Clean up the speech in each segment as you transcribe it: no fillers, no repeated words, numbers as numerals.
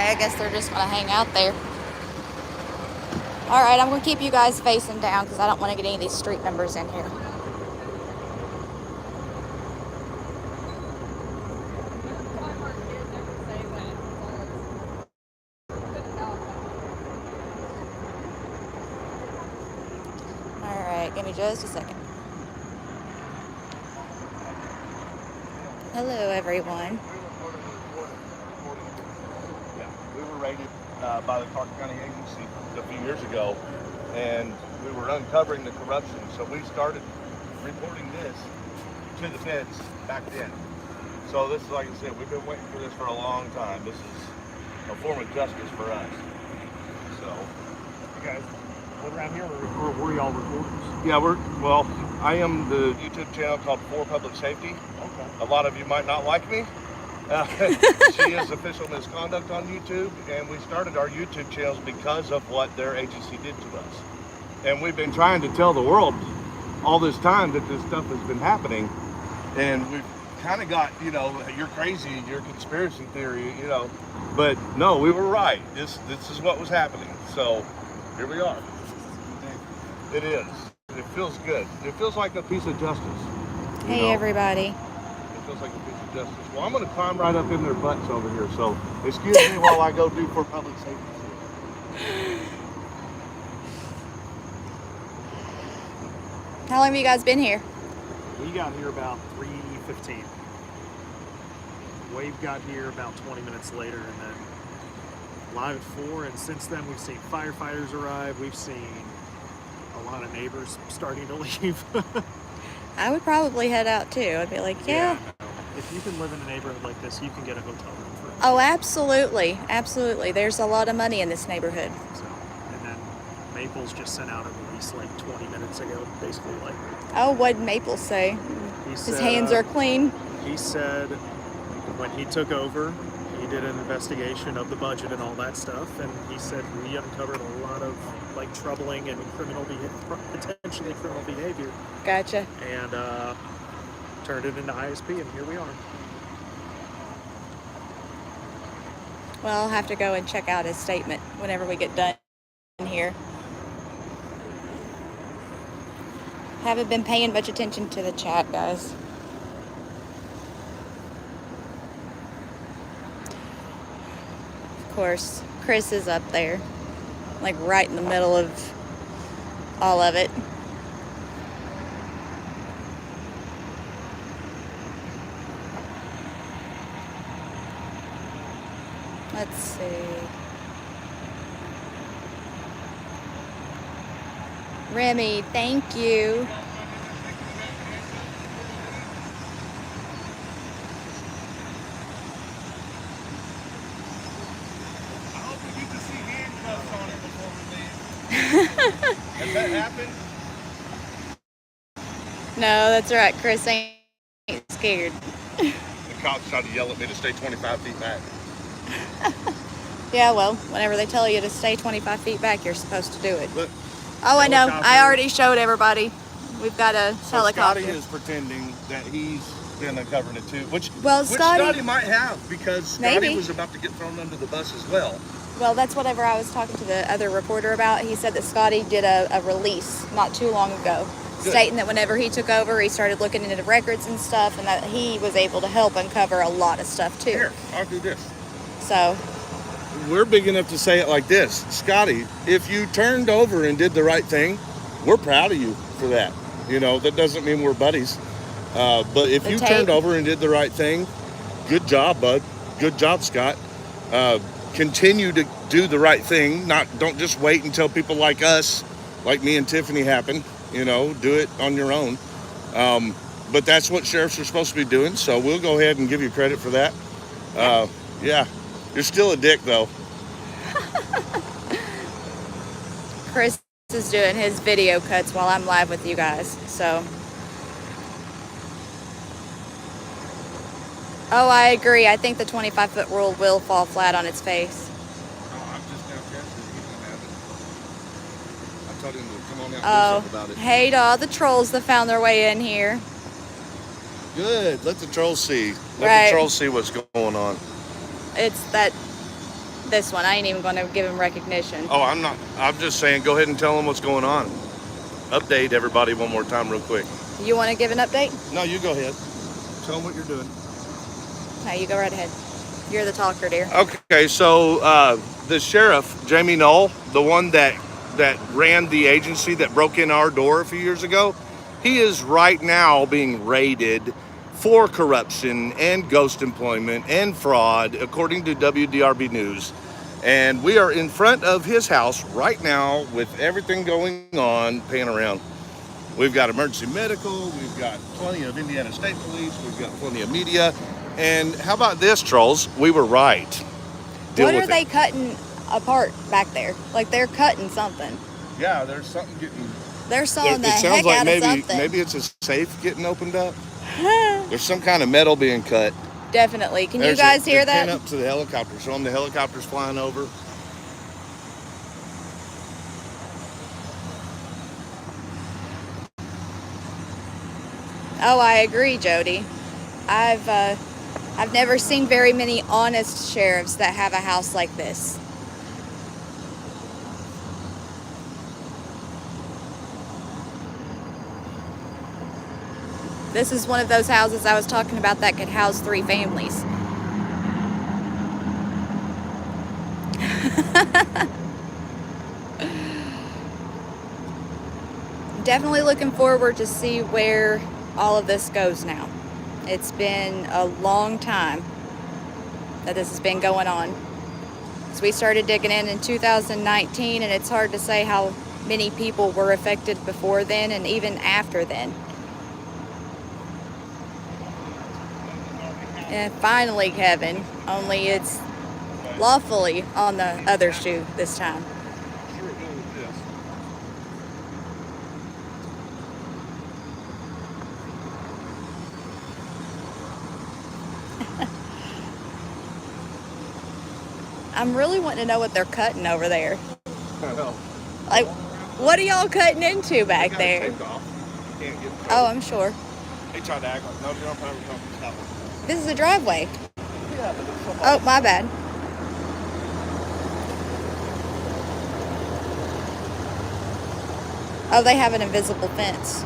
Okay, I guess they're just gonna hang out there. All right, I'm gonna keep you guys facing down because I don't want to get any of these street numbers in here. All right, give me just a second. Hello, everyone. Yeah, we were raided by the Clark County Agency a few years ago, and we were uncovering the corruption. So we started reporting this to the feds back then. So this is, like I said, we've been waiting for this for a long time. This is a form of justice for us. So, you guys live around here, or were y'all reporters? yeah, I am the YouTube channel called For Public Safety. Okay. A lot of you might not like me. She is official MissConduct on YouTube, and we started our YouTube channels because of what their agency did to us. And we've been trying to tell the world all this time that this stuff has been happening, and we've kind of got, you're crazy, your conspiracy theory, but no, we were right. This is what was happening. So here we are. It is. It feels good. It feels like a piece of justice. Hey, everybody. It feels like a piece of justice. Well, I'm going to climb right up in their butts over here, so excuse me while I go do For Public Safety. How long have you guys been here? We got here about 3:15. Wave got here about 20 minutes later, and then live at 4. And since then, we've seen firefighters arrive. We've seen a lot of neighbors starting to leave. I would probably head out too. I'd be like, yeah. No. If you can live in a neighborhood like this, you can get a hotel room for. Oh, absolutely, absolutely. There's a lot of money in this neighborhood. So, and then Maples just sent out a release like 20 minutes ago, basically like. Oh, what'd Maple say? His hands are clean. He said when he took over, he did an investigation of the budget and all that stuff, and he said we uncovered a lot of like troubling and potentially criminal behavior. Gotcha. And turned it into ISP, and here we are. Well, I'll have to go and check out his statement whenever we get done here. Haven't been paying much attention to the chat, guys. Of course, Chris is up there, like right in the middle of all of it. Let's see. Remy, thank you. I hope we get to see handcuffs on it before we leave. Has that happened? No, that's right. Chris ain't scared. The cops tried to yell at me to stay 25 feet back. Yeah, well, whenever they tell you to stay 25 feet back, you're supposed to do it. But oh, I know. I already showed everybody. We've got a helicopter. Scotty is pretending that he's been uncovering it too, which Scotty Scotty might have, because Scotty was about to get thrown under the bus as well. Well, that's whatever I was talking to the other reporter about. He said that Scotty did a release not too long ago, stating that whenever he took over, he started looking into the records and stuff, and that he was able to help uncover a lot of stuff too. Here, I'll do this. So we're big enough to say it like this. Scotty, if you turned over and did the right thing, we're proud of you for that. That doesn't mean we're buddies. But if you turned over and did the right thing, good job, bud. Good job, Scott. Continue to do the right thing. Don't just wait until people like us, like me and Tiffany happen. Do it on your own. But that's what sheriffs are supposed to be doing. So we'll go ahead and give you credit for that. Yeah. You're still a dick, though. Chris is doing his video cuts while I'm live with you guys. So, oh, I agree. I think the 25-foot rule will fall flat on its face. No, I'm just now guessing he's gonna have it. I told him to come on out and do something about it. Hey to all the trolls that found their way in here. Good. Let the trolls see. Let the trolls see what's going on. It's that this one. I ain't even going to give him recognition. Oh, I'm not. I'm just saying, go ahead and tell them what's going on. Update everybody one more time real quick. You want to give an update? No, you go ahead. Tell them what you're doing. No, you go right ahead. You're the talker, dear. Okay, so the sheriff, Jamie Knoll, the one that ran the agency that broke in our door a few years ago, he is right now being raided for corruption and ghost employment and fraud, according to WDRB News. And we are in front of his house right now with everything going on, paying around. We've got emergency medical, we've got plenty of Indiana State Police, we've got plenty of media. And how about this, trolls? We were right. What are they cutting apart back there? Like they're cutting something. Yeah, there's something getting... They're sawing the It sounds heck like out of something. maybe it's a safe getting opened up. There's some kind of metal being cut. Definitely. Can you guys hear that? Pin up to the helicopter. Show them the helicopter's flying over. Oh, I agree, Jody. I've never seen very many honest sheriffs that have a house like this. This is one of those houses I was talking about that could house 3 families. Definitely looking forward to see where all of this goes now. It's been a long time that this has been going on. So we started digging in 2019, and it's hard to say how many people were affected before then and even after then. And finally, Kevin, only it's lawfully on the other shoe this time. I'm really wanting to know what they're cutting over there. I know. Like, what are y'all cutting into back there? Oh, I'm sure. They tried to act like, no, you don't have to. This is a driveway. Yeah, but it's so Oh, my bad. Oh, they have an invisible fence.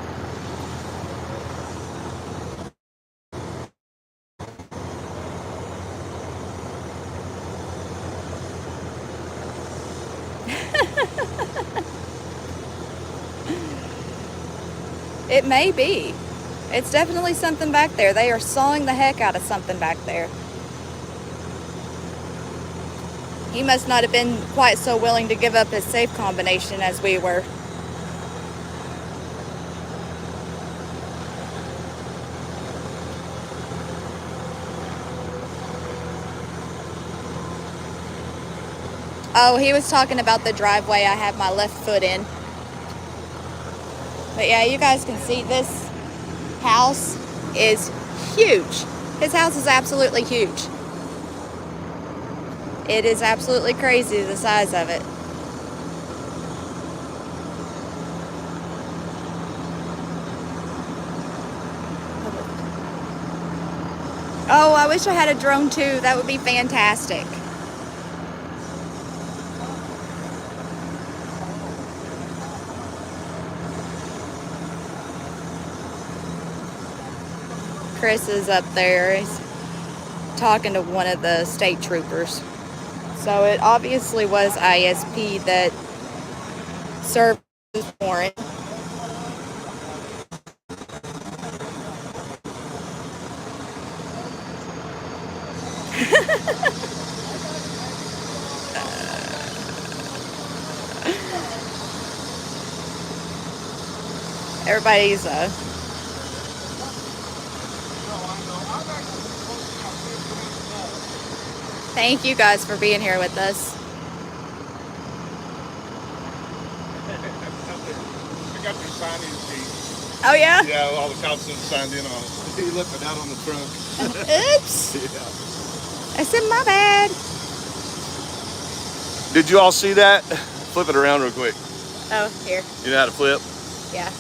It may be. It's definitely something back there. They are sawing the heck out of something back there. He must not have been quite so willing to give up his safe combination as we were. Oh, he was talking about the driveway I have my left foot in. But yeah, you guys can see this house is huge. His house is absolutely huge. It is absolutely crazy, the size of it. Oh, I wish I had a drone too. That would be fantastic. Chris is up there. He's talking to one of the state troopers. So it obviously was ISP that served this warrant. Everybody's thank you guys for being here with us. I got your sign-in sheet. Oh yeah? Yeah, all the cops have signed in on it. He left it out on the trunk. Oops. Yeah. I said my bad. Did you all see that? Flip it around real quick. Oh, here. You know how to flip? Yeah.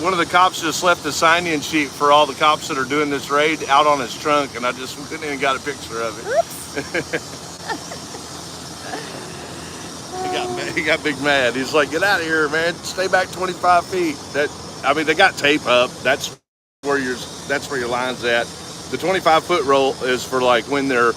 One of the cops just left the sign-in sheet for all the cops that are doing this raid out on his trunk, and I just went in and got a picture of it. Oops. He got big mad. He's like, get out of here, man. Stay back 25 feet. They got tape up. That's where your line's at. The 25-foot rule is for like when they're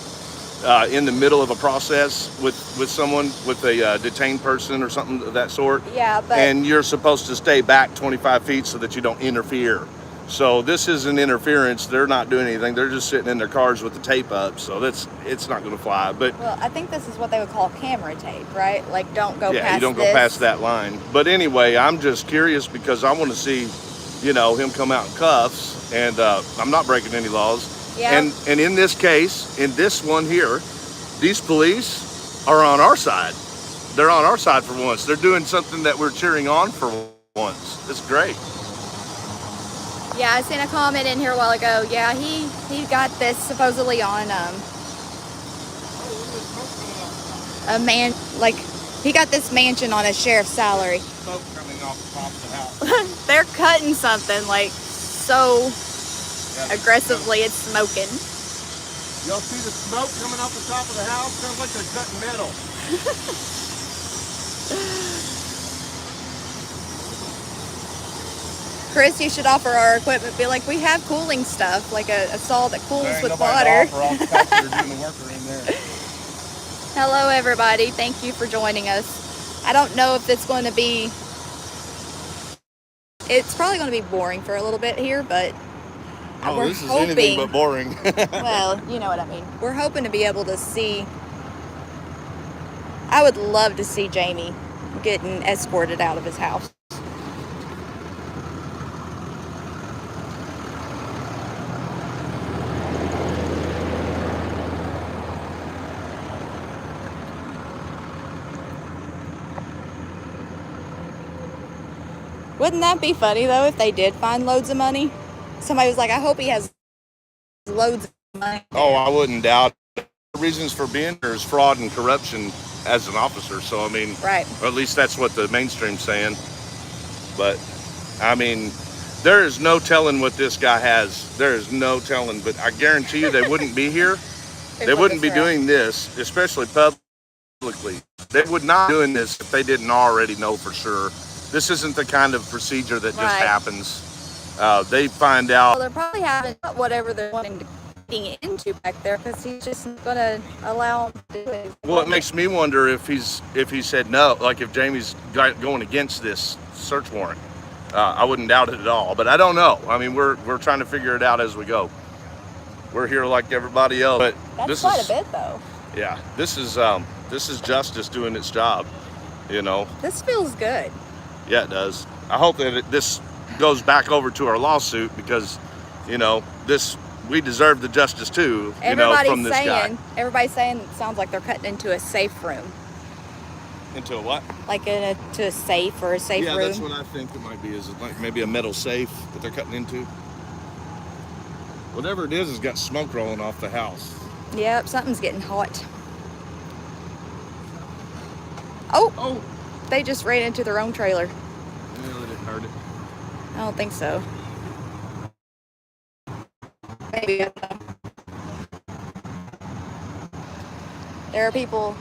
in the middle of a process with someone, with a detained person or something of that sort. Yeah, but... And you're supposed to stay back 25 feet so that you don't interfere. So this isn't interference. They're not doing anything. They're just sitting in their cars with the tape up. So it's not going to fly. But well, I think this is what they would call camera tape, right? Like, don't go past yeah, you don't go past that line. But anyway, I'm just curious because I want to see, him come out in cuffs. And I'm not breaking any laws. Yeah. And in this case, in this one here, these police are on our side. They're on our side for once. They're doing something that we're cheering on for once. It's great. Yeah, I seen a comment in here a while ago. Yeah, he got this supposedly on a man, like, he got this mansion on a sheriff's salary. Smoke coming off the top of the house. They're cutting something like so aggressively, it's smoking. Y'all see the smoke coming off the top of the house? Sounds like they're cutting metal. Chris, you should offer our equipment. Be like, we have cooling stuff, like a saw that cools with water. Hello, everybody. Thank you for joining us. I don't know if it's going to be... It's probably going to be boring for a little bit here, but we're this is hoping... anything but boring. Well, you know what I mean. We're hoping to be able to see... I would love to see Jamie getting escorted out of his house. Wouldn't that be funny, though, if they did find loads of money? Somebody was like, I hope he has loads of money. Oh, I wouldn't doubt it. The reasons for being here is fraud and corruption as an officer. So, I mean, right. Or at least that's what the mainstream's saying. But, I mean, there is no telling what this guy has. There is no telling. But I guarantee you they wouldn't be here. They wouldn't be doing this, especially publicly. They would not be doing this if they didn't already know for sure. This isn't the kind of procedure that just happens. They find out. Well, they're probably having whatever they're wanting to get into back there because he's just going to allow them to do it. Well, it makes me wonder if he said no, like if Jamie's going against this search warrant. I wouldn't doubt it at all, but I don't know. I mean, we're trying to figure it out as we go. We're here like everybody else, but that's quite a bit, though. Yeah, this is justice doing its job. This feels good. Yeah, it does. I hope that this goes back over to our lawsuit because, we deserve the justice too, from this guy. Everybody's saying it sounds like they're cutting into a safe room. Into a what? Like to a safe or a safe room. Yeah, that's what I think it might be. Is it like maybe a metal safe that they're cutting into? Whatever it is has got smoke rolling off the house. Yep, something's getting hot. Oh! They just ran into their own trailer. Yeah, they didn't hurt it. I don't think so. Maybe. I don't know. There are people,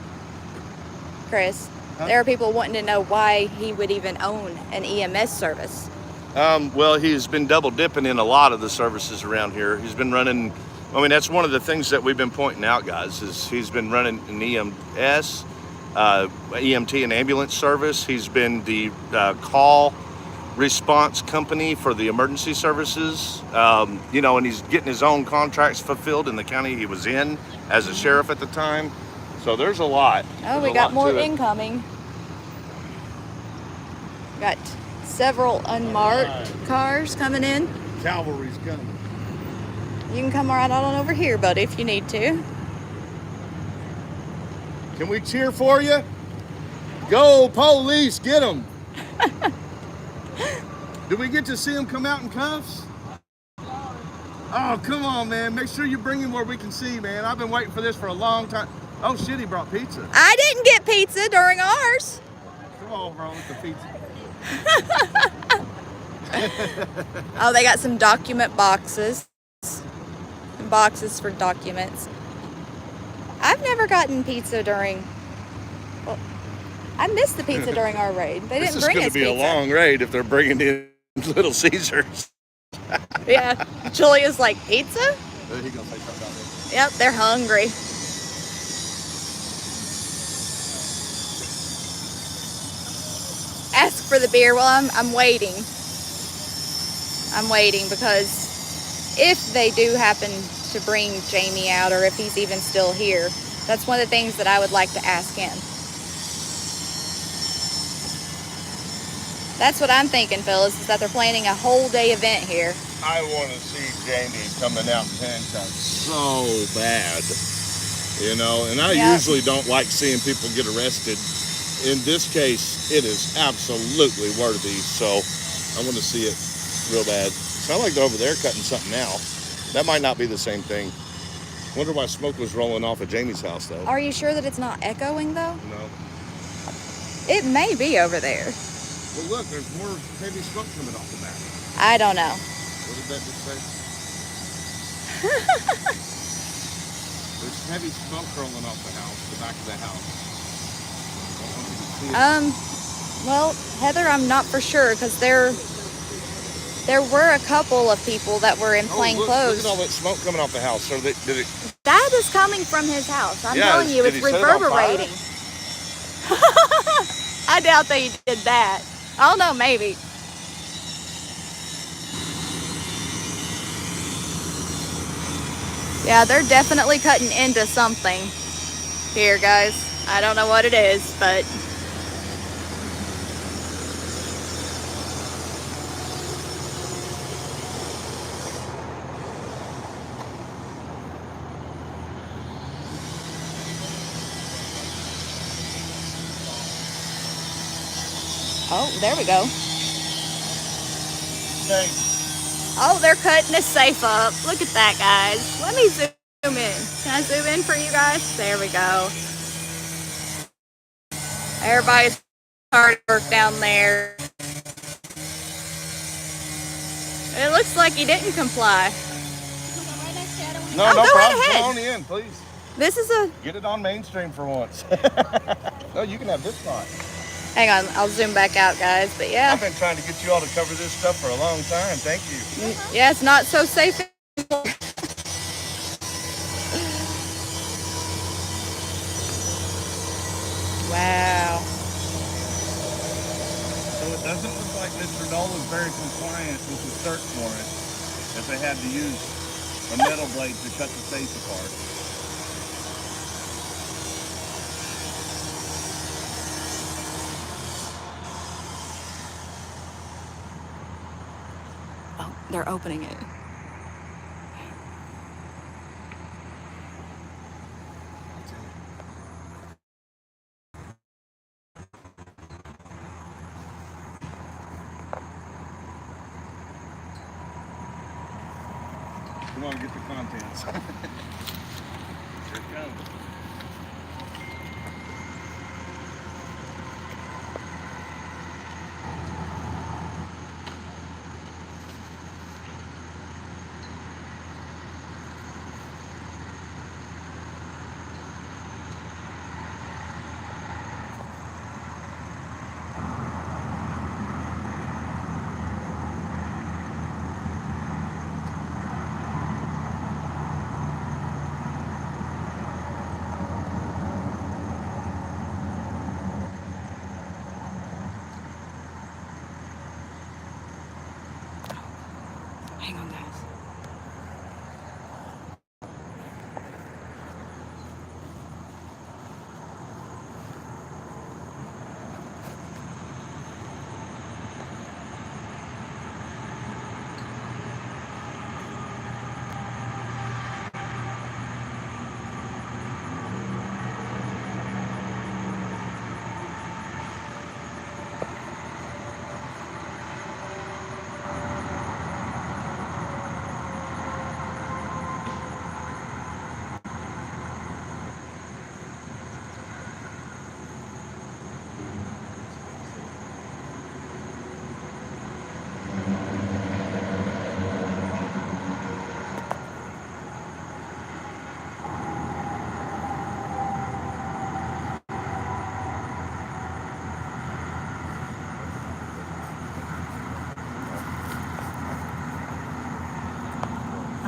Chris, there are people wanting to know why he would even own an EMS service. Well, he's been double dipping in a lot of the services around here. He's been running, that's one of the things that we've been pointing out, guys, is he's been running an EMS, EMT and ambulance service. He's been the call response company for the emergency services, and he's getting his own contracts fulfilled in the county he was in as a sheriff at the time. So there's a lot. Oh, we got more incoming. Got several unmarked cars coming in. Cavalry's coming. You can come right on over here, buddy, if you need to. Can we cheer for you? Go police, get them. Did we get to see him come out in cuffs? Oh, come on, man. Make sure you bring him where we can see, man. I've been waiting for this for a long time. Oh, shit, he brought pizza. I didn't get pizza during ours. Come on, bro, with the pizza. Oh, they got some document boxes. Boxes for documents. I never gotten pizza during. Well, I missed the pizza during our raid. They didn't bring us pizza. This is going to be a long raid if they're bringing in Little Caesars. Yeah, Julia's like, pizza? There he goes. Say something about this. Yep, they're hungry. Ask for the beer. Well, I'm waiting. I'm waiting because if they do happen to bring Jamie out, or if he's even still here, that's one of the things that I would like to ask him. That's what I'm thinking, Phyllis, is that they're planning a whole day event here. I want to see Jamie coming out in handcuffs so bad, you know, and I usually don't like seeing people get arrested. In this case, it is absolutely worthy, so I want to see it real bad. Sound like they're over there cutting something now. That might not be the same thing. Wonder why smoke was rolling off of Jamie's house, though. Are you sure that it's not echoing, though? No. It may be over there. Well, look, there's more heavy smoke coming off the back. I don't know. What did that just say? There's heavy smoke rolling off the house, the back of the house. Well, Heather, I'm not for sure, because there were a couple of people that were in plain clothes. Look at all that smoke coming off the house. So did it? That is coming from his house. I'm telling you, it's reverberating. I doubt they did that. I don't know, maybe. Yeah, they're definitely cutting into something here, guys. I don't know what it is, but... Oh, there we go. Okay. Oh, they're cutting a safe up. Look at that, guys. Let me zoom in. Can I zoom in for you guys? There we go. Everybody's hard work down there. It looks like he didn't comply. No, no go problem. right ahead. Come on in, please. This is a... Get it on mainstream for once. No, you can have this spot. Hang on, I'll zoom back out, guys. But yeah. I've been trying to get you all to cover this stuff for a long time. Thank you. Yeah, it's not so safe. Wow. So it doesn't look like Mr. Dole was very compliant with the search warrant if they had to use a metal blade to cut the safe apart. Oh, they're opening it. Come on, get the contents. Here it comes.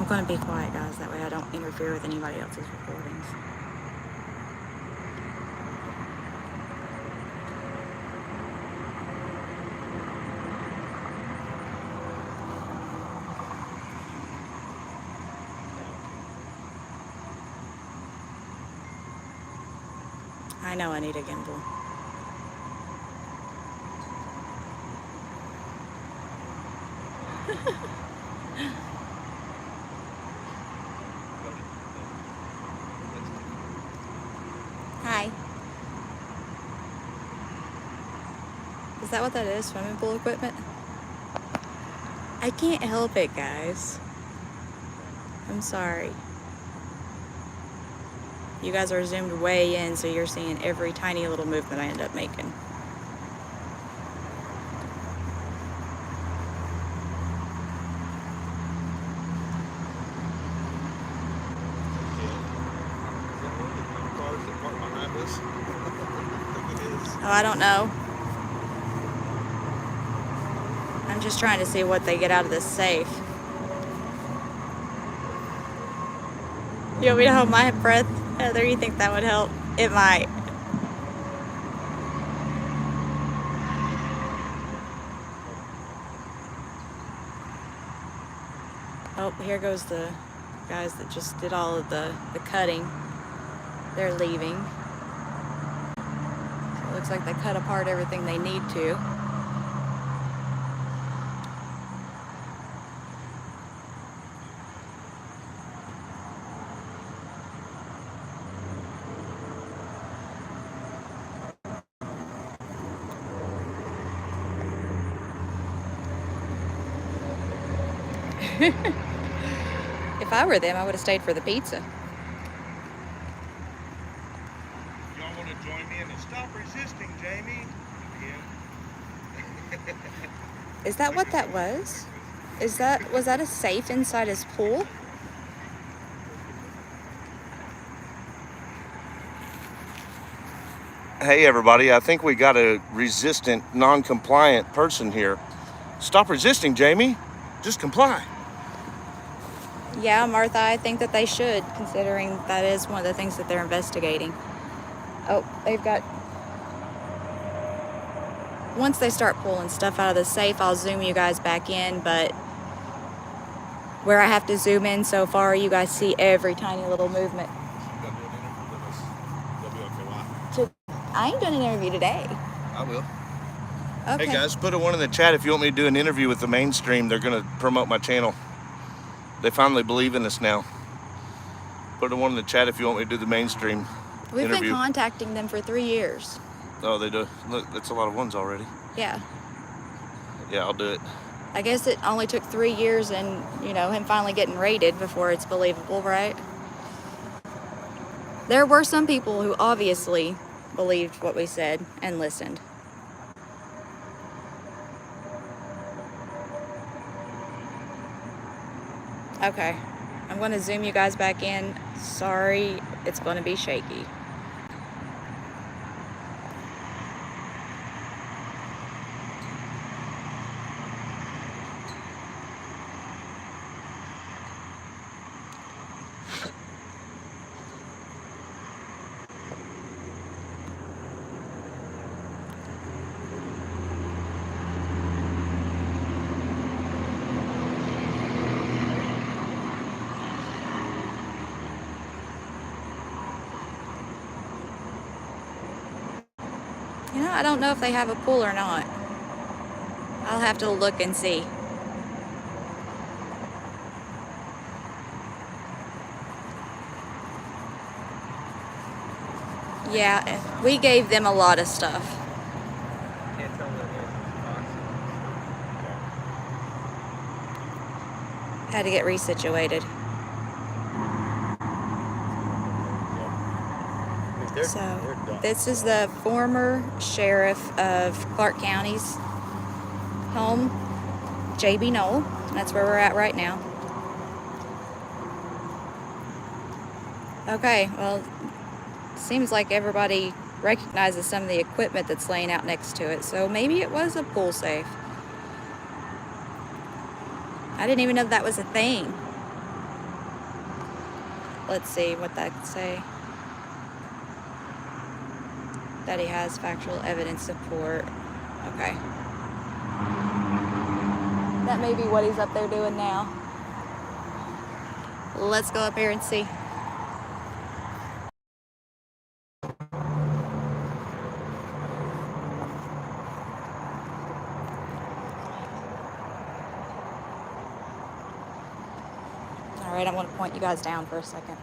going to be quiet, guys. That way I don't interfere with anybody else's recordings. I know I need a gimbal. Hi. Is that what that is? Swimming pool equipment? I can't help it, guys. I'm sorry. You guys are zoomed way in, so you're seeing every tiny little movement I end up making. Oh, I don't know. I'm just trying to see what they get out of this safe. You want me to hold my breath, Heather? You think that would help? It might. Oh, here goes the guys that just did all of the cutting. They're leaving. So it looks like they cut apart everything they need to. If I were them, I would have stayed for the pizza. Y'all want to join me in the stop resisting, Jamie? Is that what that was? Was that a safe inside his pool? Hey everybody, I think we got a resistant, non-compliant person here. Stop resisting, Jamie. Just comply. Yeah, Martha, I think that they should, considering that is one of the things that they're investigating. Oh, they've got... Once they start pulling stuff out of the safe, I'll zoom you guys back in, but where I have to zoom in so far, you guys see every tiny little movement. I ain't doing an interview today. I will. Okay. Hey guys, put a one in the chat if you want me to do an interview with the mainstream. They're going to promote my channel. They finally believe in us now. Put a one in the chat if you want me to do the mainstream We've interview. been contacting them for 3 years. Oh, they do. Look, that's a lot of ones already. Yeah. Yeah, I'll do it. I guess it only took 3 years and, you know, him finally getting rated before it's believable, right? There were some people who obviously believed what we said and listened. Okay, I'm going to zoom you guys back in. Sorry, it's going to be shaky. You know, I don't know if they have a pool or not. I'll have to look and see. Yeah, we gave them a lot of stuff. Had to get resituated. So, this is the former sheriff of Clark County's home, J.B. Knoll. That's where we're at right now. Okay, well, seems like everybody recognizes some of the equipment that's laying out next to it, so maybe it was a pool safe. I didn't even know that was a thing. Let's see what that could say. That he has factual evidence support. Okay. That may be what he's up there doing now. Let's go up here and see. All right, I'm going to point you guys down for a second.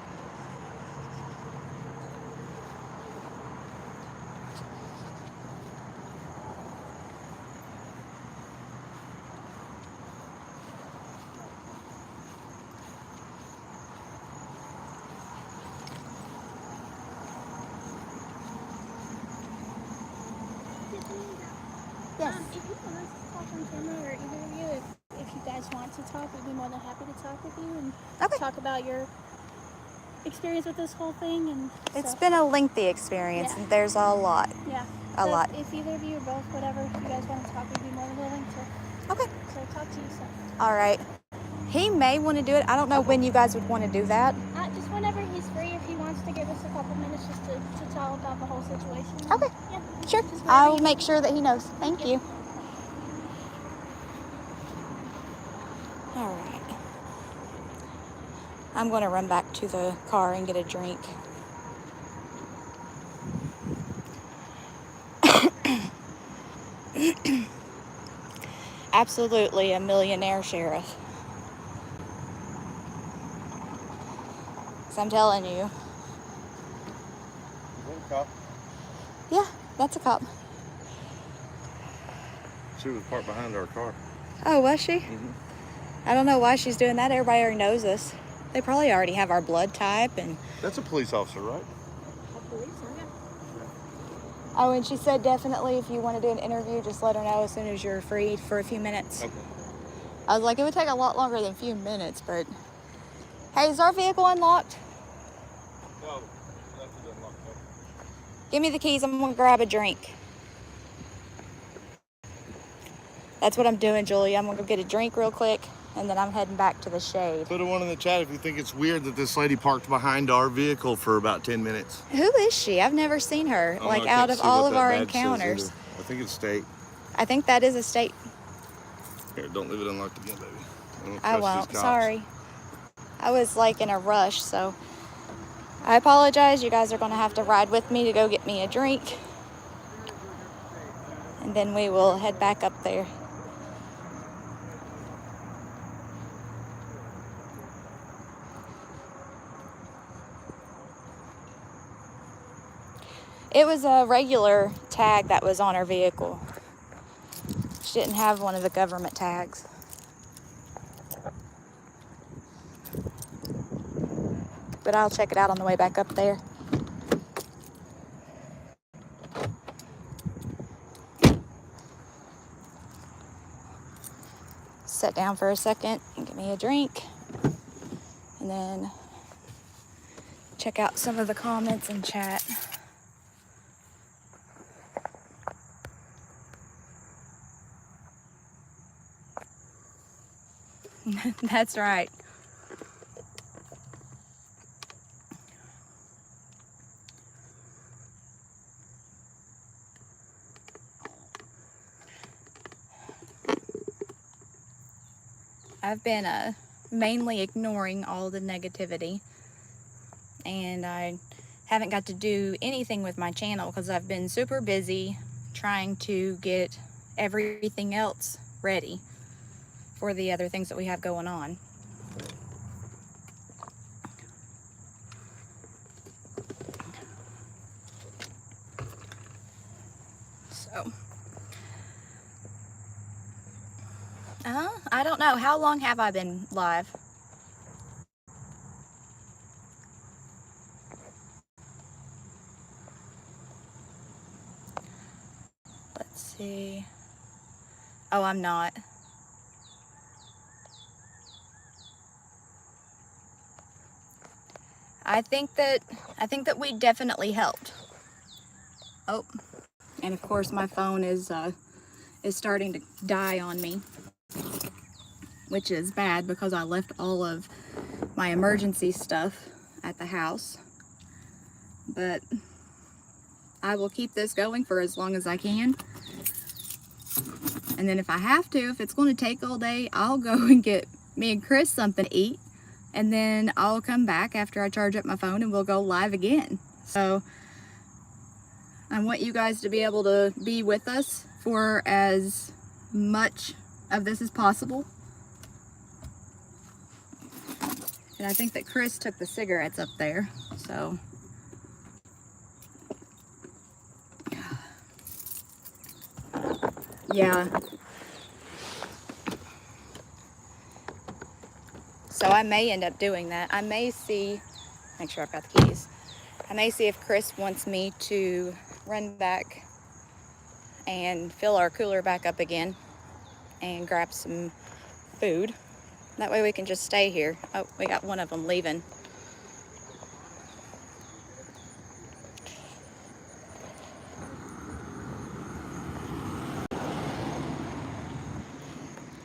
Yes. If you want us to talk on camera, or either of you, if you guys want to talk, we'd be more than happy to talk with you and talk about your experience with this whole thing. And It's been a lengthy experience, and there's a lot. Yeah. A lot. If either of you or both, whatever, if you guys want to talk, we'd be more than willing to. Okay. So talk to you. So. All right. He may want to do it. I don't know when you guys would want to do that. Just whenever he's free, if he wants to give us a couple minutes just to tell about the whole situation. Okay. Yeah. Sure. Just whenever I'll you make sure that he knows. Thank you. All right. I'm going to run back to the car and get a drink. Absolutely a millionaire sheriff. 'Cause I'm telling you. Is that a cop? Yeah, that's a cop. She was parked behind our car. Oh, was she? Mm-hmm. I don't know why she's doing that. Everybody already knows us. They probably already have our blood type and... That's a police officer, right? Oh, and she said definitely if you want to do an interview, just let her know as soon as you're free for a few minutes. Okay. I was like, it would take a lot longer than a few minutes, but... Hey, is our vehicle unlocked? No, that's unlocked. Give me the keys. I'm going to grab a drink. That's what I'm doing, Julie. I'm going to go get a drink real quick, and then I'm heading back to the shade. Put a one in the chat if you think it's weird that this lady parked behind our vehicle for about 10 minutes. Who is she? I've never seen her. I Like, can't out of see all what of that our badge says encounters. either. I think it's state. I think that is a state. Here, don't leave it unlocked again, baby. Don't I trust won't. these cops. Sorry. I was like in a rush, so I apologize. You guys are going to have to ride with me to go get me a drink. And then we will head back up there. It was a regular tag that was on her vehicle. She didn't have one of the government tags. But I'll check it out on the way back up there. Sit down for a second and get me a drink. And then check out some of the comments and chat. That's right. I've been mainly ignoring all the negativity, and I haven't got to do anything with my channel because I've been super busy trying to get everything else ready for the other things that we have going on. So, I don't know. How long have I been live? Let's see. Oh, I'm not. I think that we definitely helped. Oh, and of course my phone is starting to die on me, which is bad because I left all of my emergency stuff at the house. But I will keep this going for as long as I can. And then if I have to, if it's going to take all day, I'll go and get me and Chris something to eat. And then I'll come back after I charge up my phone and we'll go live again. So I want you guys to be able to be with us for as much of this as possible. And I think that Chris took the cigarettes up there, so. Yeah. So I may end up doing that. I may see, make sure I've got the keys. I may see if Chris wants me to run back and fill our cooler back up again and grab some food. That way we can just stay here. Oh, we got one of them leaving.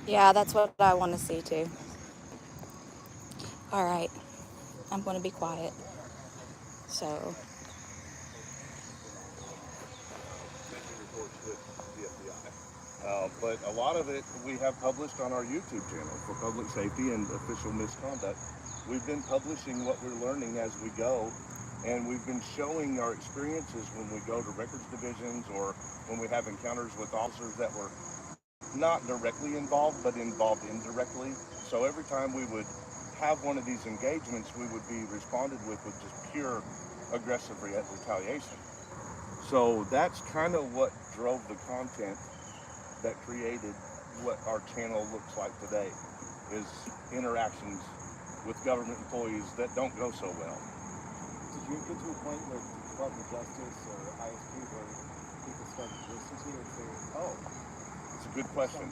Yeah, that's what I want to see too. All right, I'm going to be quiet. So. But a lot of it we have published on our YouTube channel for public safety and official misconduct. We've been publishing what we're learning as we go, and we've been showing our experiences when we go to records divisions or when we have encounters with officers that were not directly involved but involved indirectly. So every time we would have one of these engagements, we would be responded with just pure aggressive retaliation. So that's kind of what drove the content that created what our channel looks like today, is interactions with government employees that don't go so well. Did you get to a point where the Department of Justice or ISP where people started to listen to you and say, oh, it's a good question.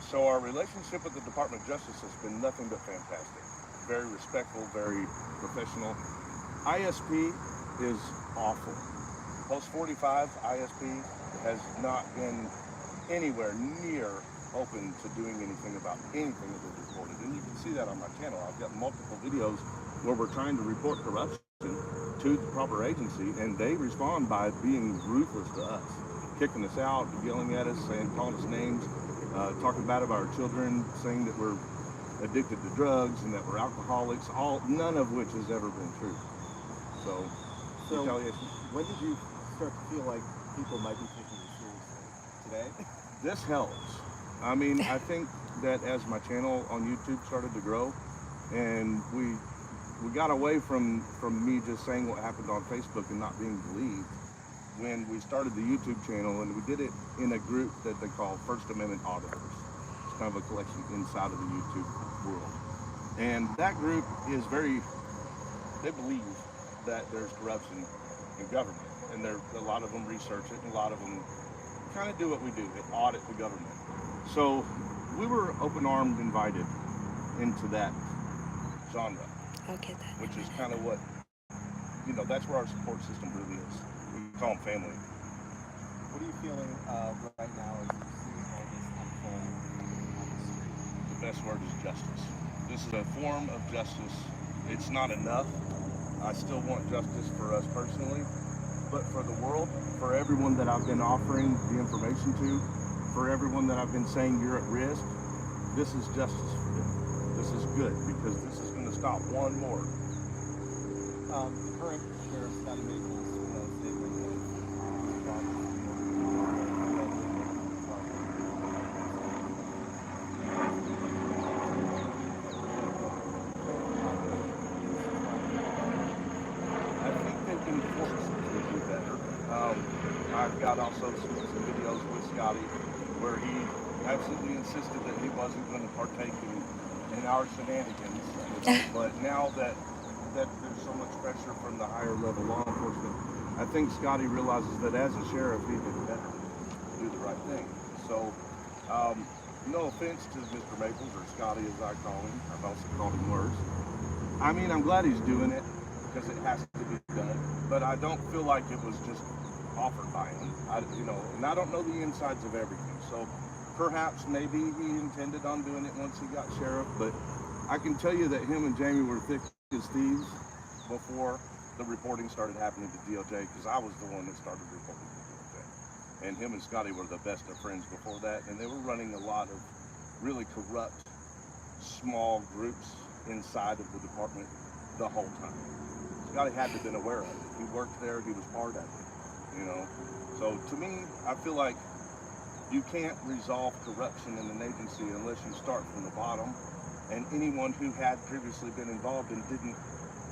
So our relationship with the Department of Justice has been nothing but fantastic. Very respectful, very professional. ISP is awful. Post 45 ISP has not been anywhere near open to doing anything about anything that was reported. And you can see that on my channel. I've got multiple videos where we're trying to report corruption to the proper agency, and they respond by being ruthless to us, kicking us out, yelling at us, saying, calling us names, talking bad about our children, saying that we're addicted to drugs and that we're alcoholics, none of which has ever been true. So retaliation. When did you start to feel like people might be taking you seriously? Today? This helps. I mean, I think that as my channel on YouTube started to grow, and we got away from me just saying what happened on Facebook and not being believed, when we started the YouTube channel, and we did it in a group that they call First Amendment Auditors. It's kind of a collection inside of the YouTube world. And that group is they believe that there's corruption in government, and a lot of them research it, and a lot of them kind of do what we do, they audit the government. So we were open-armed invited into that genre. I'll get that. Which is kind of what, that's where our support system really is. We call them family. What are you feeling right now as you see all this unfold on the street? The best word is justice. This is a form of justice. It's not enough. I still want justice for us personally, but for the world, for everyone that I've been offering the information to, for everyone that I've been saying you're at risk, this is justice for them. This is good, because this is going to stop one more. The current sheriff, Scotty Maples, statement I think they've been forced to do better. I've got also some videos with Scotty where he absolutely insisted that he wasn't going to partake in our shenanigans. But now that there's so much pressure from the higher level law enforcement, I think Scotty realizes that as a sheriff, he did better do the right thing. So, no offense to Mr. Maples, or Scotty as I call him. I've also called him worse. I mean, I'm glad he's doing it because it has to be done. But I don't feel like it was just offered by him. And I don't know the insides of everything. So perhaps maybe he intended on doing it once he got sheriff. But I can tell you that him and Jamie were thick as thieves. before the reporting started happening to DOJ, because I was the one that started reporting to DOJ. And him and Scotty were the best of friends before that, and they were running a lot of really corrupt, small groups inside of the department the whole time. Scotty had to have been aware of it. He worked there, he was part of it, you know. So to me, I feel like you can't resolve corruption in an agency unless you start from the bottom, and anyone who had previously been involved and didn't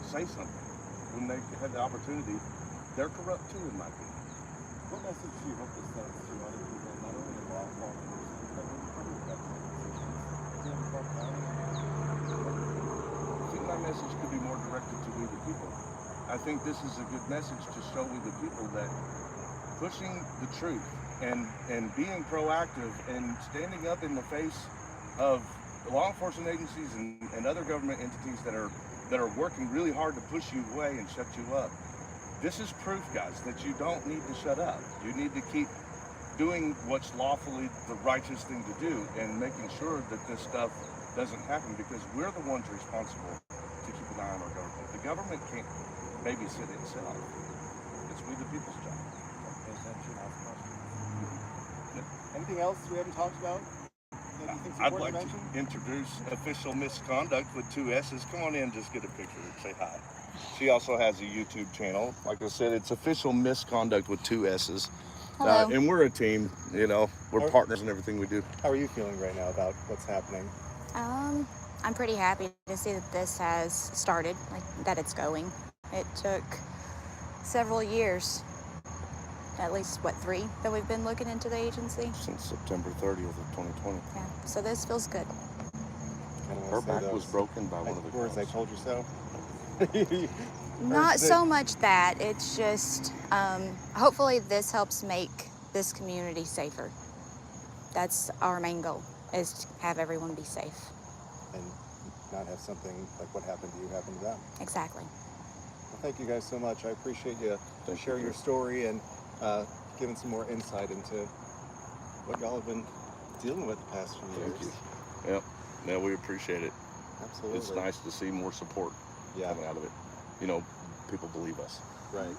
say something when they had the opportunity, they're corrupt too, in my opinion. What message do you hope this sends to other people, not only in law enforcement, but in other government institutions? Here in Clark County? I think my message could be more directed to we the people. I think this is a good message to show we the people that pushing the truth and being proactive and standing up in the face of law enforcement agencies and other government entities that are working really hard to push you away and shut you up. This is proof, guys, that you don't need to shut up. You need to keep doing what's lawfully the righteous thing to do and making sure that this stuff doesn't happen, because we're the ones responsible to keep an eye on our government. The government can't babysit itself. It's we the people's job. Pay attention, ask questions. Anything else we haven't talked about? That you think's I'd important like mention? to introduce official MissConduct with 2 S's. Come on in, just get a picture and say hi. She also has a YouTube channel. Like I said, it's official MissConduct with 2 S's. Hello. And we're a team, you know, we're partners in everything we do. How are you feeling right now about what's happening? I'm pretty happy to see that this has started, like that it's going. It took several years, at least, 3 that we've been looking into the agency. Since September 30th of 2020. Yeah, so this feels good. Her back was broken by one of the words. I girls. told you so. Not so much that, it's just, hopefully this helps make this community safer. That's our main goal, is to have everyone be safe. And not have something like what happened to you happen to them. Exactly. Well, thank you guys so much. I appreciate you Thank sharing you. your story and giving some more insight into what y'all have been dealing with the past few years. Thank you. Yep. Yeah, we appreciate it. Absolutely. It's nice to see more support coming out of it. You know, people believe us. Right.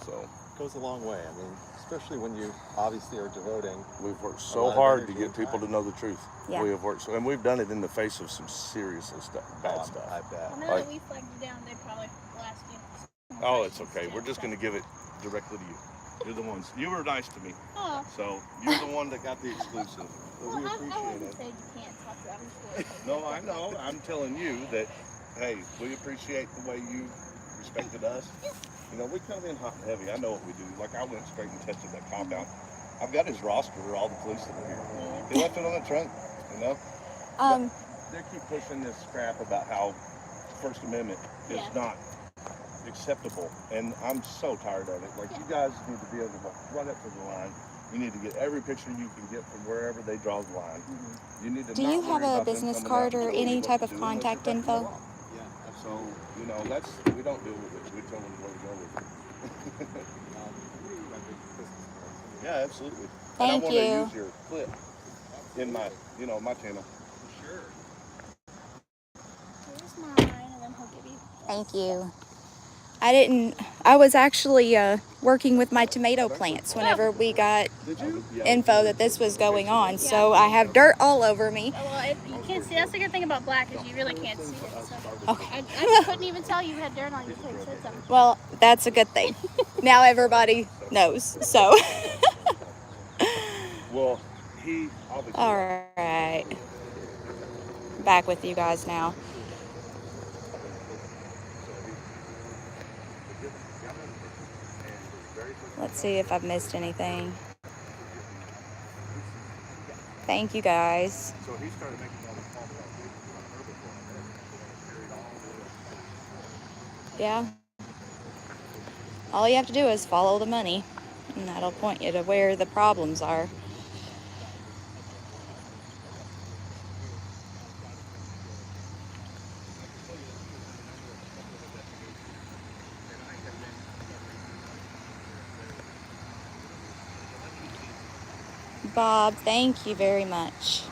So It goes a long way. I mean, especially when you obviously are devoting. we've worked A so lot of hard to energy get and people time. to know the truth. Yeah. We have worked, and we've done it in the face of some seriously bad stuff. I bet. Well, now Like- that we flagged you down, they probably blast you. Oh, it's okay. We're just going to give it directly to you. You're the ones. You were nice to me, Oh, so you're the one that got the exclusive. well, we I appreciate wasn't it. saying you can't talk about it. No, I know. I'm telling you that, hey, we appreciate the way you respected us. You know, we come in hot and heavy. I know what we do. Like, I went straight and tested that compound. I've got his roster, all the police that are here. He left it on the trunk, you know? They keep pushing this crap about how First Amendment is Yeah. not acceptable, and I'm so tired of it. Like, you guys need to be able to walk right up to the line. You need to get every picture you can get from wherever they draw the line. You need to Do not you worry have a about them business coming card out and or telling you any what type to of do unless contact you're breaking the info? law. Yeah, So, you know, we don't deal with it. We tell them where to go with it. Yeah, absolutely. Thank and I want you. to use your clip in my, my channel. Sure. Here's mine, and then he'll give you. Thank you. I was actually working with my tomato plants whenever we got Did you? info that this was going on. So I have dirt all over me. Well, you can't see. That's the good thing about black is you really can't see it. So. Okay. I couldn't even tell you had dirt on you until you said something. Well, that's a good thing. Now everybody knows. So, Well, he obviously. all right. Back with you guys now. Let's see if I've missed anything. Thank you guys. So he started making all these phone calls. Yeah. All you have to do is follow the money, and that'll point you to where the problems are. Bob, thank you very much.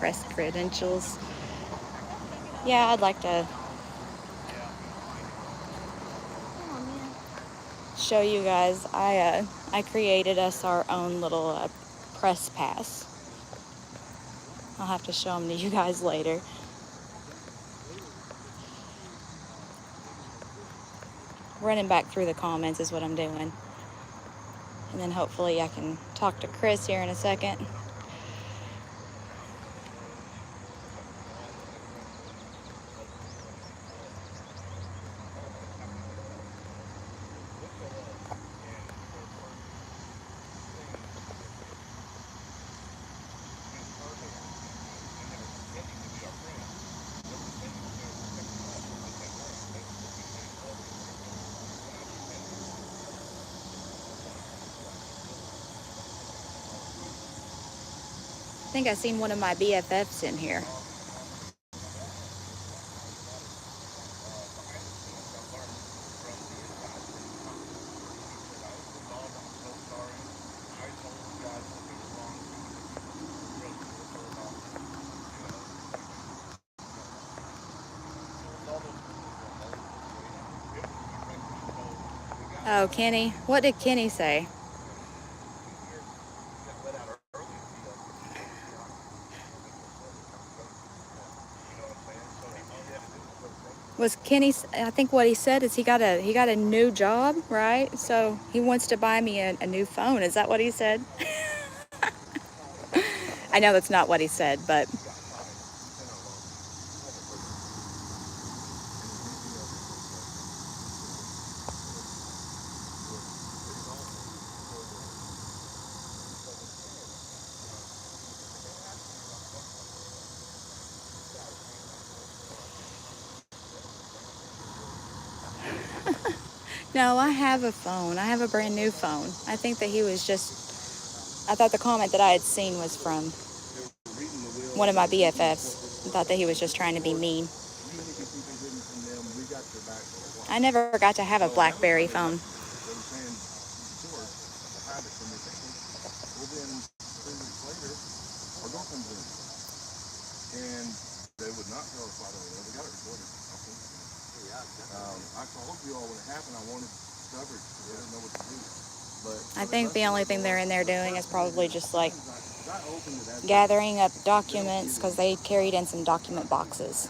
press credentials. Yeah, I'd like to show you guys. I created us our own little press pass. I'll have to show them to you guys later. Running back through the comments is what I'm doing. And then hopefully I can talk to Chris here in a second. I think I seen one of my BFFs in here. Oh, Kenny. What did Kenny say? Was Kenny, I think what he said is he got a new job, right? So he wants to buy me a new phone. Is that what he said? I know that's not what he said, but no, I have a phone. I have a brand new phone. I think that he was just, I thought the comment that I had seen was from one of my BFFs. I thought that he was just trying to be mean. I never got to have a BlackBerry phone. And they would not tell us why they were there. We got it recorded. I told you all when it happened, I wanted coverage because I didn't know what to do. But I think the only thing they're in there doing is probably just like gathering up documents because they carried in some document boxes.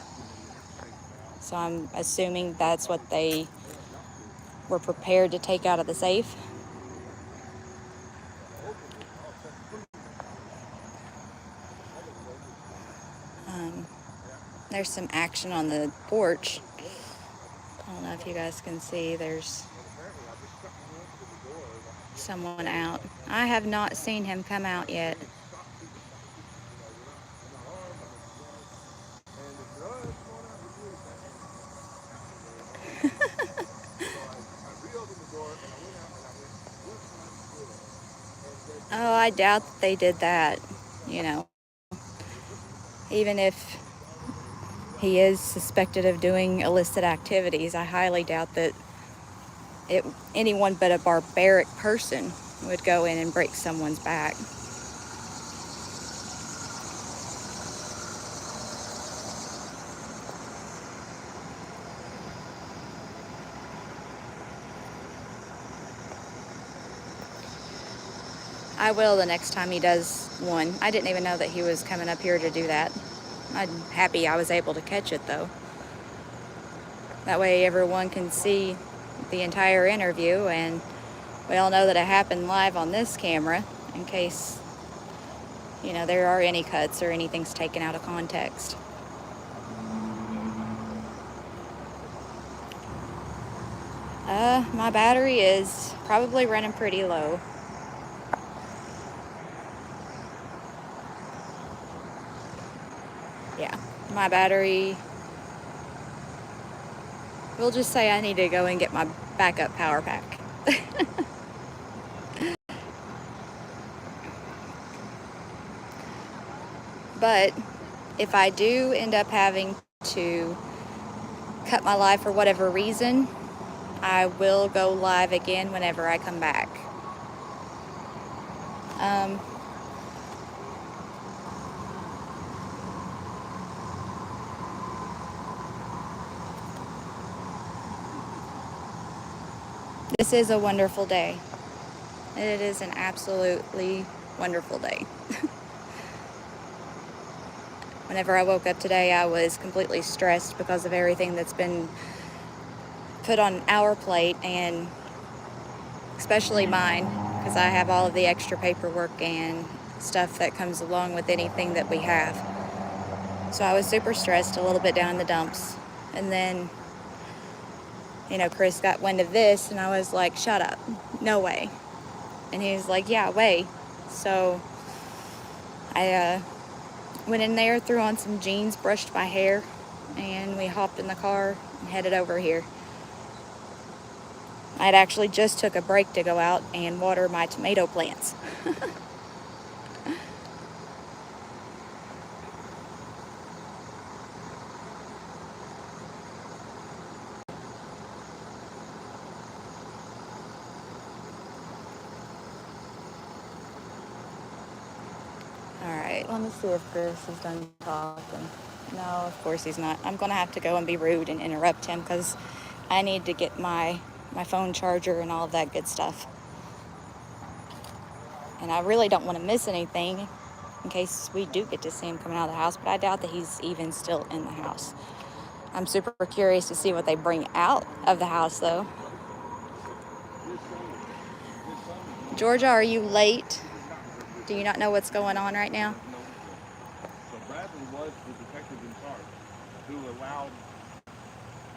So I'm assuming that's what they were prepared to take out of the safe. There's some action on the porch. I don't know if you guys can see, there's someone out. I have not seen him come out yet. Oh, I doubt that they did that, you know. Even if he is suspected of doing illicit activities, I highly doubt that anyone but a barbaric person would go in and break someone's back. I will the next time he does one. I didn't even know that he was coming up here to do that. I'm happy I was able to catch it though. That way everyone can see the entire interview, and we all know that it happened live on this camera in case, you know, there are any cuts or anything's taken out of context. My battery is probably running pretty low. Yeah, my battery, we'll just say I need to go and get my backup power pack. But if I do end up having to cut my live for whatever reason, I will go live again whenever I come back. This is a wonderful day. It is an absolutely wonderful day. Whenever I woke up today, I was completely stressed because of everything that's been put on our plate, and especially mine, because I have all of the extra paperwork and stuff that comes along with anything that we have. So I was super stressed, a little bit down in the dumps. And then, Chris got wind of this, and I was like, shut up, no way. And he was like, yeah, way. So I went in there, threw on some jeans, brushed my hair, and we hopped in the car and headed over here. I had actually just took a break to go out and water my tomato plants. Alright, let me see if Chris is done talking. No, of course he's not. I'm going to have to go and be rude and interrupt him because I need to get my phone charger and all of that good stuff. And I really don't want to miss anything in case we do get to see him coming out of the house, but I doubt that he's even still in the house. I'm super curious to see what they bring out of the house, though. Georgia, are you late? Do you not know what's going on right now? So Bradley was the detective in charge who allowed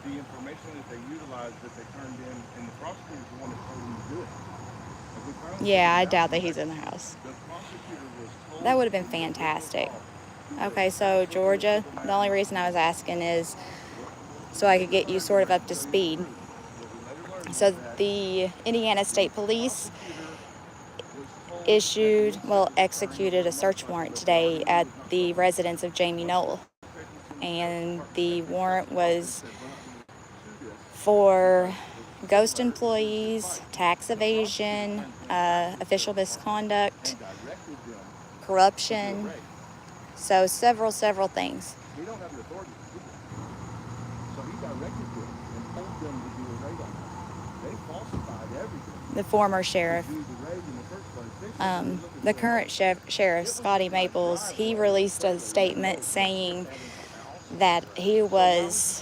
the information that they utilized that they turned in, and the prosecutor's the one that told them to do it. Yeah, I doubt that he's in the house. That would have been fantastic. Okay, so Georgia, the only reason I was asking is so I could get you sort of up to speed. So the Indiana State Police executed a search warrant today at the residence of Jamie Knoll. And the warrant was for ghost employees, tax evasion, official misconduct, corruption, so several things. He don't have the authority to do that. So he directed them and told them to do a raid on them. They falsified everything. The former sheriff. The current sheriff, Scotty Maples, he released a statement saying that he was,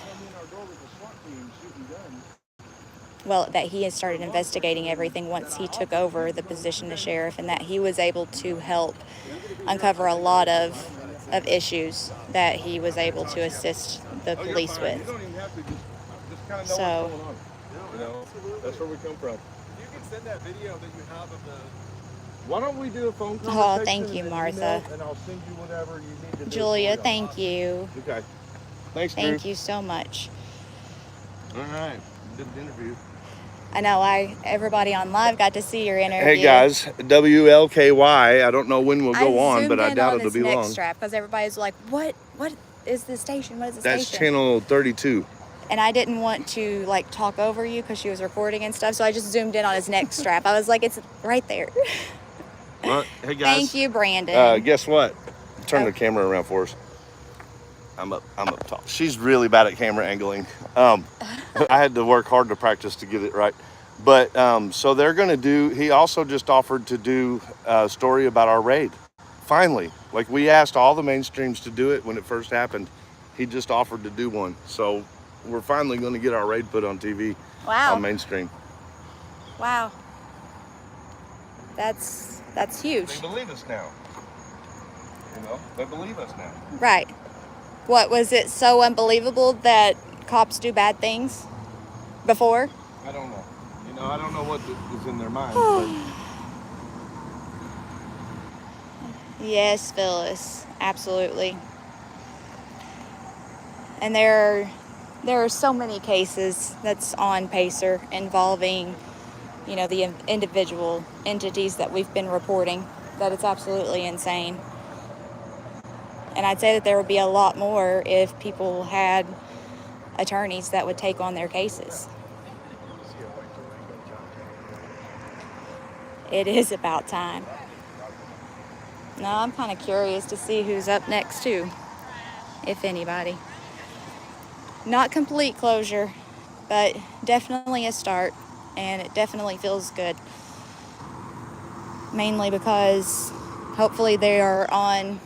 that he had started investigating everything once he took over the position of sheriff, and that he was able to help uncover a lot of issues that he was able to assist the police with. So, that's where we come from. You can send that video that you have of the... Why don't we do a phone conversation? Oh, thank you, Martha. And I'll send you whatever you need to do. Julia, thank you. Okay. Thanks, Drew. Thank you so much. All right. Did the interview. I know everybody on live got to see your interview. Hey guys, WLKY. I don't know when we'll go on, but I doubt it'll be long. Strap because everybody's like, what is the station? What is the station? That's channel 32. And I didn't want to talk over you because she was recording and stuff, so I just zoomed in on his neck strap. I was like, it's right there. Well, hey guys. Thank you, Brandon. Guess what? Turn the camera around for us. I'm up top. She's really bad at camera angling. I had to work hard to practice to get it right. But so they're going to he also just offered to do a story about our raid. Finally, we asked all the mainstreams to do it when it first happened. He just offered to do one. So we're finally going to get our raid put on TV. Wow. On mainstream. Wow. That's huge. They believe us now. They believe us now. Right. What, was it so unbelievable that cops do bad things before? I don't know. I don't know what is in their mind. Yes, Phyllis, absolutely. And there are so many cases that's on Pacer involving, the individual entities that we've been reporting, that it's absolutely insane. And I'd say that there would be a lot more if people had attorneys that would take on their cases. It is about time. No, I'm kind of curious to see who's up next too, if anybody. Not complete closure, but definitely a start. and it definitely feels good. Mainly because hopefully they are on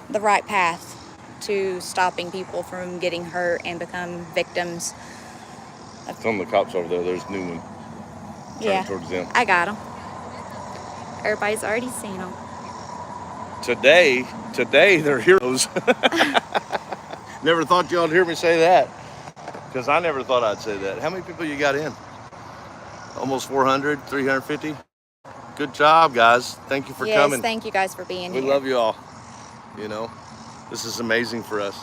the right path to stopping people from getting hurt and become victims. Some of the cops over there, there's a new one. Yeah, towards them. I got them. Everybody's already seen them. Today they're heroes. Never thought y'all'd hear me say that, because I never thought I'd say that. How many people you got in? Almost 400, 350? Good job, guys. Thank you for coming. Yes, thank you guys for being here. We love you all. You know, this is amazing for us.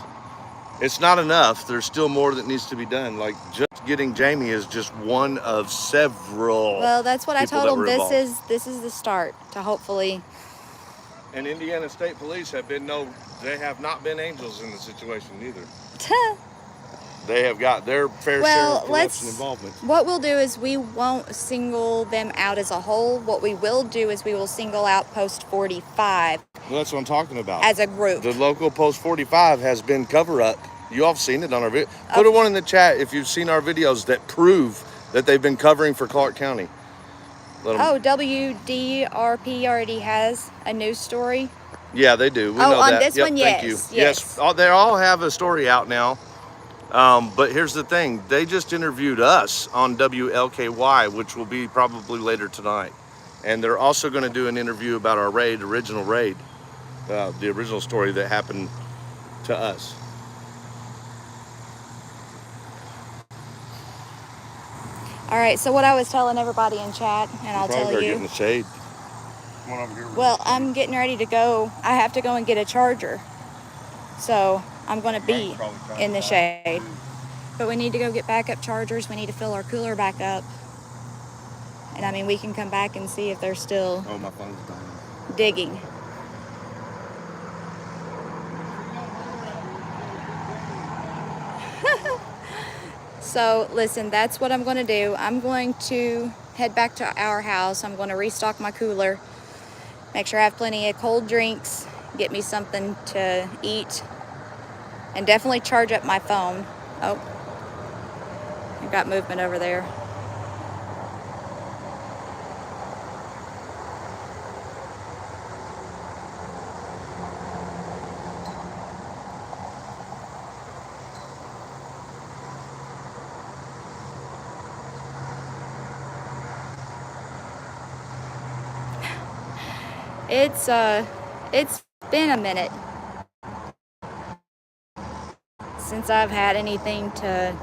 It's not enough. There's still more that needs to be done. Like, just getting Jamie is just one of several. Well, that's what I people told that them. were This is the start to hopefully. And Indiana State Police they have not been angels in the situation either. They have got their fair share of corruption involvement. What we'll do is we won't single them out as a whole. What we will do is we will single out Post 45 Well, that's what I'm talking about. as a group. The local Post 45 has been cover up. You all have seen it on our video. Put a one in the chat if you've seen our videos that prove that they've been covering for Clark County. WDRP already has a news story. Yeah, they do. We know on that. this one, Thank yes. you. Yes. They all have a story out now. But here's the thing. They just interviewed us on WLKY, which will be probably later tonight. And they're also going to do an interview about our original raid, the original story that happened to us. All right, so what I was telling everybody in chat, and I'll tell Get you. in the shade. Come on over here. Well, I'm getting ready to go. I have to go and get a charger. So I'm going to be in the shade. But we need to go get backup chargers. We need to fill our cooler back up. And I mean, we can come back and see if they're still my phone's dying. digging. So listen, that's what I'm going to do. I'm going to head back to our house. I'm going to restock my cooler. Make sure I have plenty of cold drinks. Get me something to eat. And definitely charge up my phone. Oh, I've got movement over there. It's been a minute since I've had anything to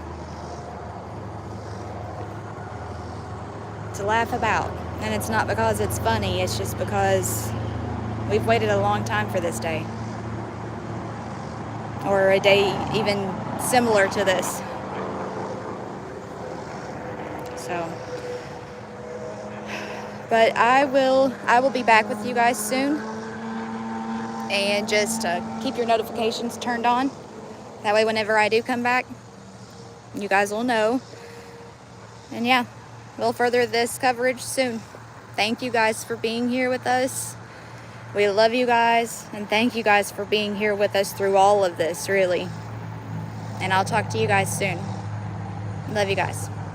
laugh about. And it's not because it's funny, it's just because we've waited a long time for this day. Or a day even similar to this. So, but I will be back with you guys soon. And just keep your notifications turned on. That way whenever I do come back, you guys will know. And yeah, we'll further this coverage soon. Thank you guys for being here with us. We love you guys, and thank you guys for being here with us through all of this, really. And I'll talk to you guys soon. Love you guys.